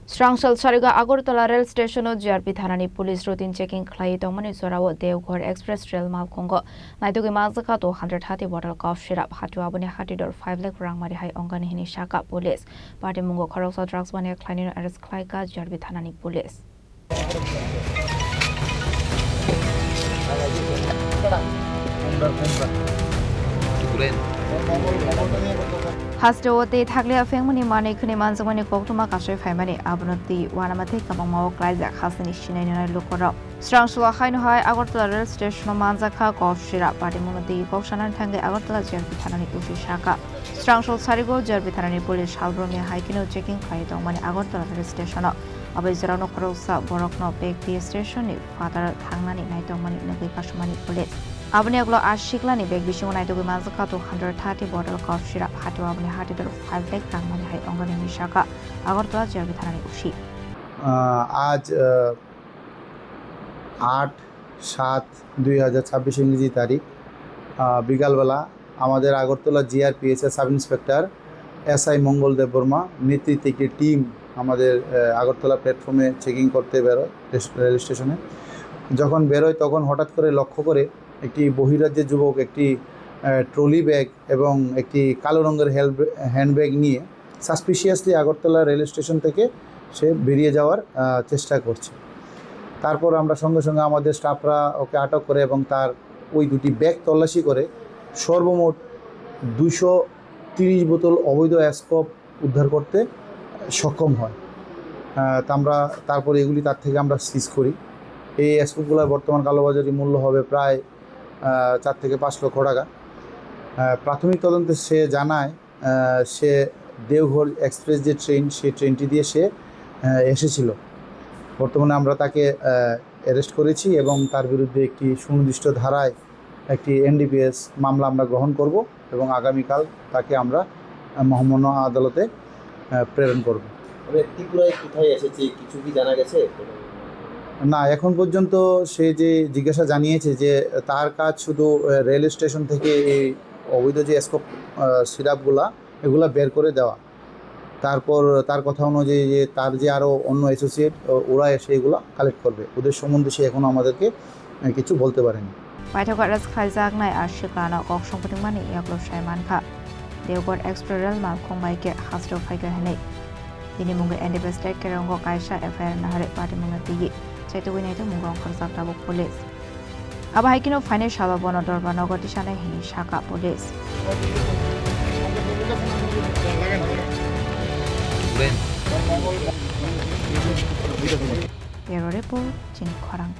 Srangsal Sariga Agartala rail station o JRP Thanani police routine checking khlai tongmani sorawo Devghor express rail mal kongo naitogi mazaka to 130 bottle cough syrup hatu abone hatidor 5 lakh rang mari hai ongani hini shaka police party mungo khoroksa drugs bane khlaini no arrest khlai ka JRP Thanani police Hastote Taglia Family Money Kunimanzamani Koktuma Kashe family Abnoti Wanamate Kamamo Klaizak Hasani Shina Lukoro. Strangsula Hainohai Agartala rail station Manzaka Koshira Patimunati Kokshanan Tangi Agartala Jerbitanani Ushishaka. Strangsul Sarigo Jerbitanani Police Halbromi Haikino checking Kaito Mani Agartala rail station. Abizarano Korosa Borokno Big station Father Tangani Naitomani Nagikashmani Police. Abneglo Ashiklani beg Bishon I took Mazaka to 130 bottle cough syrup Hatu Abne Hati 5 lakh Rangmani Hai Ongani Mishaka Agartala Jerbitanani Ushi आज 8/7/2026 ইংরেজি তারিখ বিকালবেলা আমাদের Agartala GRPS sub inspector SI Mangal Deb Barma নেতৃত্বে একটি team আমাদের আগরতলা প্ল্যাটফর্মে checking করতে বেরোয় রেল স্টেশনে যখন বেরোয় তখন হঠাৎ করে লক্ষ্য করে একটি বহিরাজ্যের যুবক একটি ট্রলি ব্যাগ এবং একটি কালো রঙের হ্যান্ডব্যাগ নিয়ে সাসপিশিয়াসলি আগরতলা রেল স্টেশন থেকে সে বেরিয়ে যাওয়ার চেষ্টা করছে তারপর আমরা সঙ্গে সঙ্গে আমাদের স্টাফরা ওকে আটক করে এবং তার ওই দুটি ব্যাগ তল্লাশি করে সর্বমোট 230 বোতল অবৈধ অ্যাসকপ উদ্ধার করতে সক্ষম হয় আমরা তারপরে এগুলি তার থেকে আমরা সিজ করি এই অ্যাসকপগুলোর বর্তমান কালোবাজারি মূল্য হবে প্রায় 4 থেকে 5 লক্ষ টাকা প্রাথমিক তদন্তে সে জানায় সে দেওঘর এক্সপ্রেস যে ট্রেন সেই ট্রেনটি দিয়ে সে এসেছিল বর্তমানে আমরা তাকে অ্যারেস্ট করেছি এবং তার বিরুদ্ধে একটি সুনির্দিষ্ট ধারায় একটি এনডিপিএস মামলা আমরা গ্রহণ করব এবং আগামীকাল তাকে আমরা মহামান্য আদালতে প্রেরণ করব ব্যক্তিগুলোই কোথায় এসেছে কিছু কি জানা গেছে না এখন পর্যন্ত সে যে জিজ্ঞাসা জানিয়েছে যে তার কাজ শুধু রেল স্টেশন থেকে এই অবৈধ যে স্কোপ সিরাপগুলা এগুলা বের করে দেওয়া তারপর তার কথা অনুযায়ী যে তার যে আরও অন্য অ্যাসোসিয়েট ওরা এসে এগুলো কালেক্ট করবে ওদের সম্বন্ধে সে এখনও আমাদেরকে কিছু বলতে পারেনি Paithakar ras khaizak nai ashikana kok songpatingmani yaklo shaimanka Devghor express rail mal khongbai ke hasro phaiga hanai Dini munga NDP state kerongo kaisha FIR nahare party munga tigi chaitugui nai to munga kharzak tabo police Aba haikino financial bono dorba nogoti shane hini shaka police Bureau report Jin Khorang